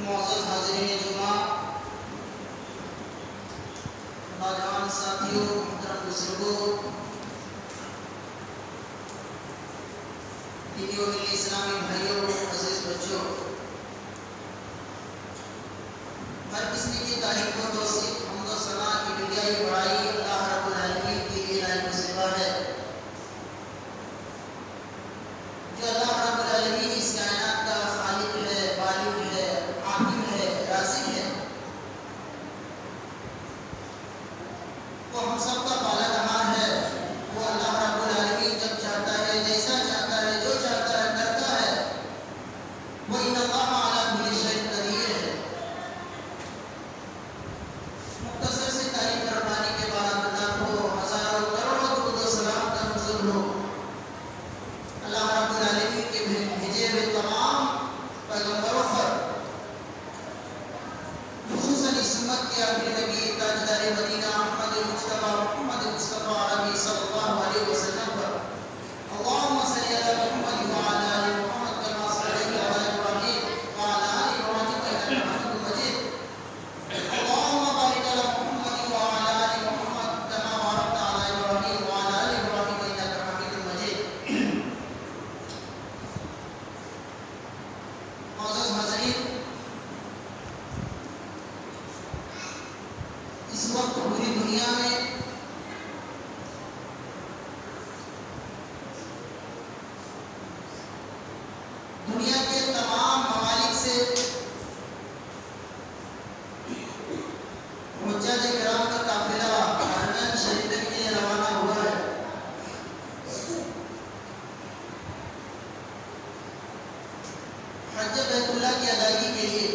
معزز حاضرین جمعہ، نوجوان ساتھیوں، محترم بزرگوں، دینی و ملی اسلامی بھائیوں، عزیز بچوں، ہر قسم کی تعریف و توصیف، حمد و ثنا کی بڑائی بڑائی اللہ رب العالمین کے لیے لائق و سوا ہے، جو اللہ رب العالمین اس کائنات کا خالق ہے، بالغ ہے، حاکم ہے، رازق ہے، وہ ہم سب کا پالنہار ہے۔ وہ اللہ رب العالمین جب چاہتا ہے، جیسا چاہتا ہے، جو چاہتا ہے کرتا ہے۔ وہ ان اللہ علی کل شیء قدیر ہے۔ مختصر سے تعریف فرمانے کے بعد لاکھوں ہزاروں کروڑوں درود و سلام کا نزول ہو اللہ رب العالمین کے بھیجے ہوئے تمام پیغمبروں پر، خصوصاً اس امت کے آخری نبی تاجدار مدینہ احمد مصطفیٰ محمد مصطفیٰ عربی صلی اللہ علیہ وسلم پر اللہم صلی علی محمد وعلی آل محمد کما صلیت علی ابراہیم وعلی آل ابراہیم انک حمید مجید۔ اللہم بارک علی محمد وعلی آل محمد کما بارکت علی ابراہیم وعلی آل ابراہیم انک حمید مجید۔ معزز حاضرین، اس وقت پوری دنیا میں دنیا کے تمام ممالک سے حجاج کرام کا قافلہ حرمین شریفین کے لیے روانہ ہوا ہے۔ حج بیت اللہ کی ادائیگی کے لیے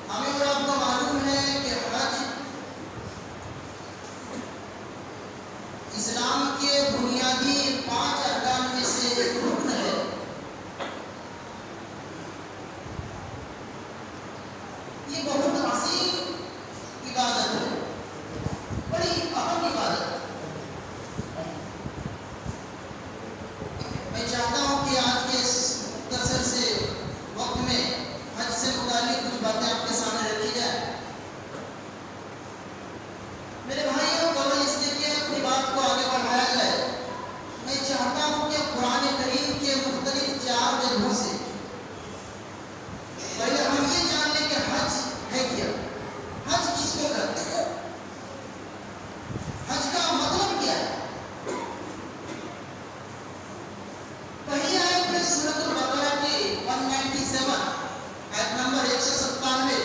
ہمیں اور آپ کو معلوم ہے کہ حج اسلام کے بنیادی 5 ارکان میں سے ایک رکن ہے۔ یہ بہت عظیم عبادت ہے، بڑی اہم عبادت ہے۔ میں چاہتا ہوں کہ آج کے اس مختصر سے وقت میں حج سے متعلق کچھ باتیں آپ کے سامنے رکھی جائیں۔ میرے بھائیوں، قبل اس لیے کہ اپنی بات کو آگے بڑھایا جائے، میں چاہتا ہوں کہ قرآن کریم کے مختلف 4 جگہوں سے پہلے ہم یہ جان لیں کہ حج ہے کیا، حج کس کو کرتے ہیں، حج کا مطلب کیا ہے۔ پہلی آیت میں سورۃ البقرہ کی 197 آیت نمبر 197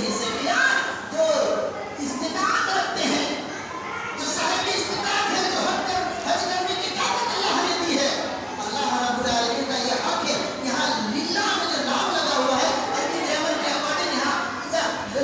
حصے ملا جو استطاعت رکھتے ہیں، جو صاحب استطاعت ہے، جو حج کرنے کی طاقت اللہ نے دی ہے. اللہ رب العالمین کا یہ حق ہے. یہاں للہ میں جو لام لگا ہوا ہے عربی گرامر کے اکارڈنگ یہاں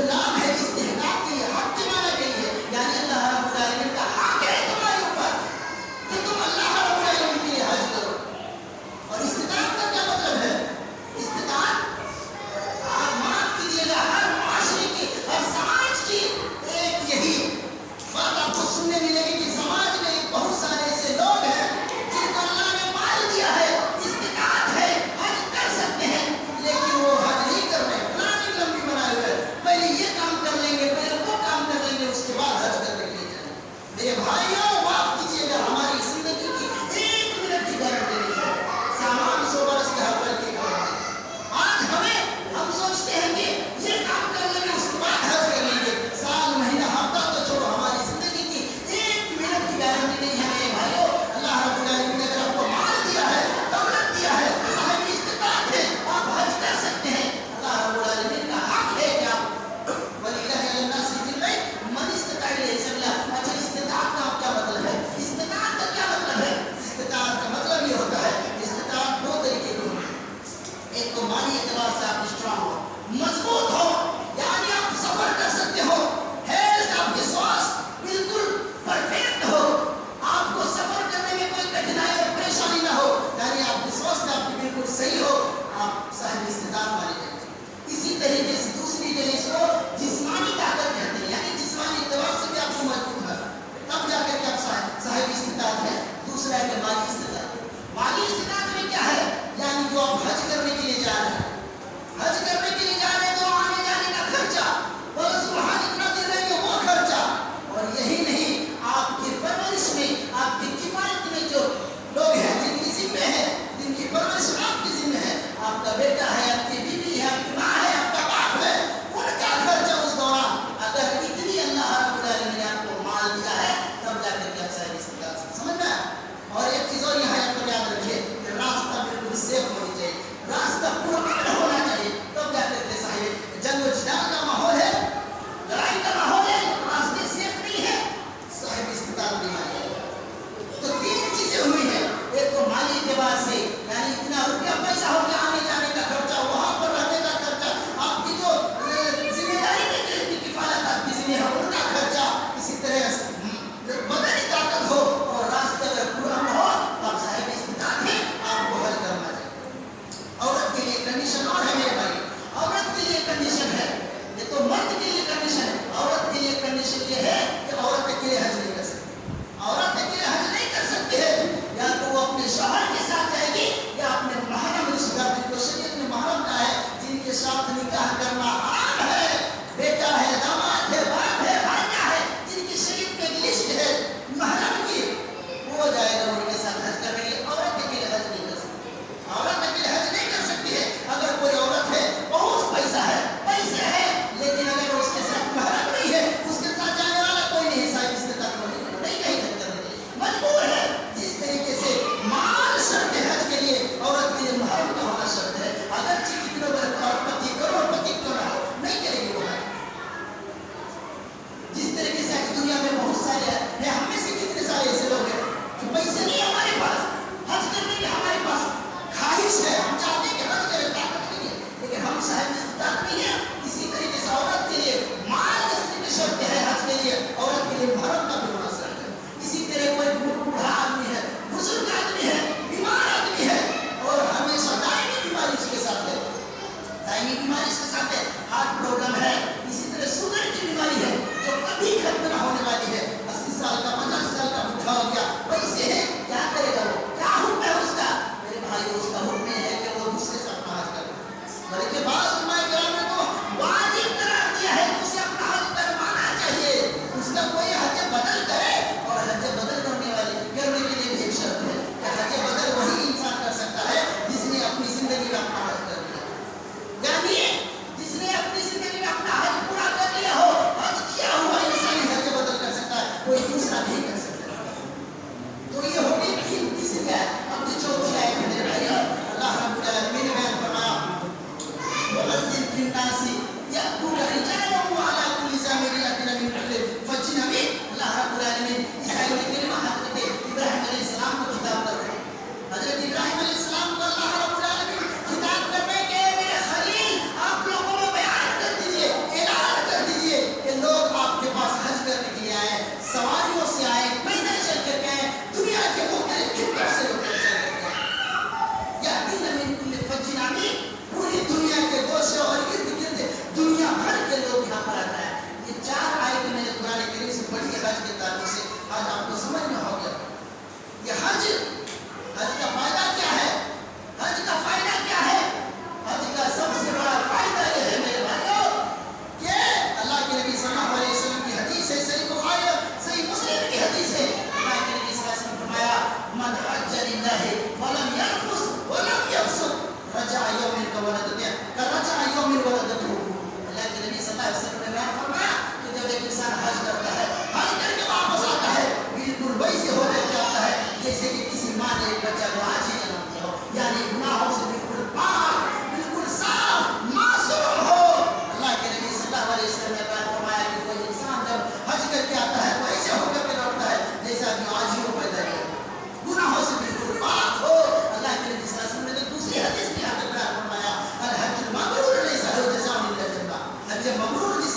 لام ہے استحقاق کے، یہ حق کے معنی کے لیے، یعنی اللہ رب العالمین کا حق ہے تمہارے اوپر کہ تم اللہ رب العالمین کے لیے حج کرو. اور استطاعت کا کیا مطلب ہے؟ استطاعت آپ معاف کیجیے گا، ہر معاشرے کی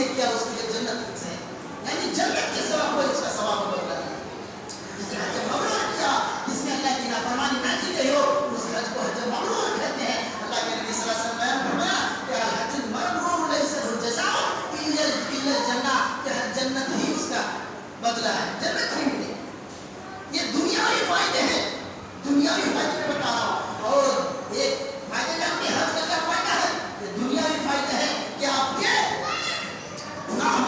سے کیا اس کے لیے جنت فکس ہے، یعنی جنت کے سوا کوئی اس کا ثواب بدلا نہیں۔ جس نے حج مبرور کیا، جس نے اللہ کی نافرمانی نہ کی گئی ہو، اس حج کو حج مبرور کہتے ہیں۔ اللہ کے نبی صلی اللہ علیہ وسلم بیان فرمایا کہ الحج المبرور لیس له جزاء الا الجنہ، کہ جنت ہی اس کا بدلہ ہے، جنت ہی ملے۔ یہ دنیاوی فائدے ہیں، دنیاوی فائدے میں بتا رہا ہوں، اور ایک فائدے میں اپنے حج کا کیا فائدہ ہے؟ یہ دنیاوی فائدہ ہے کہ آپ کے گناہوں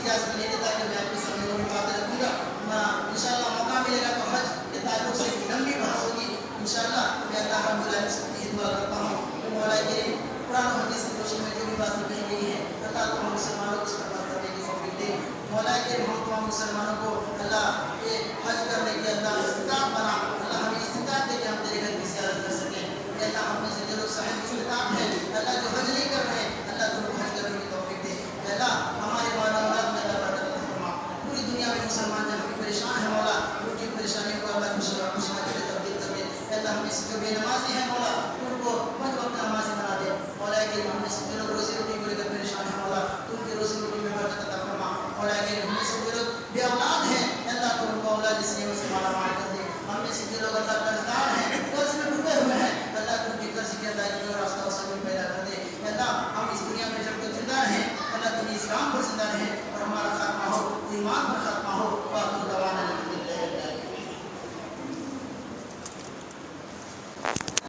اجازت ملے گی تاکہ میں آپ کے سامنے وہ بات رکھوں گا. انشاءاللہ موقع ملے گا تو حج کے تعلق سے لمبی بحث ہوگی انشاءاللہ. میں اللہ رب العالمین سے یہ دعا کرتا ہوں کہ مولا کریم قرآن و حدیث کی روشنی میں جو بھی باتیں کہی گئی ہیں اللہ تمام مسلمانوں کو اس پر عمل کرنے کی توفیق دے. مولا کریم ہم تمام مسلمانوں کو اللہ یہ حج کرنے کی اللہ استطاعت بنا. اللہ ہمیں استطاعت دے کہ ہم تیرے گھر کی زیارت کر سکیں. اللہ ہم میں سے جو لوگ صاحب استطاعت ہیں اللہ جو حج نہیں کر رہے ہیں اللہ تم کو حج کرنے کی توفیق دے. اللہ ہمارے مالا اولاد میں اللہ برکت عطا فرما. پوری دنیا میں مسلمان جب بھی پریشان ہیں مولا ان کی پریشانیوں کو اللہ خوشی اور خوشحالی میں تبدیل کر دے. اللہ ہم اس جو بے نمازی ہیں مولا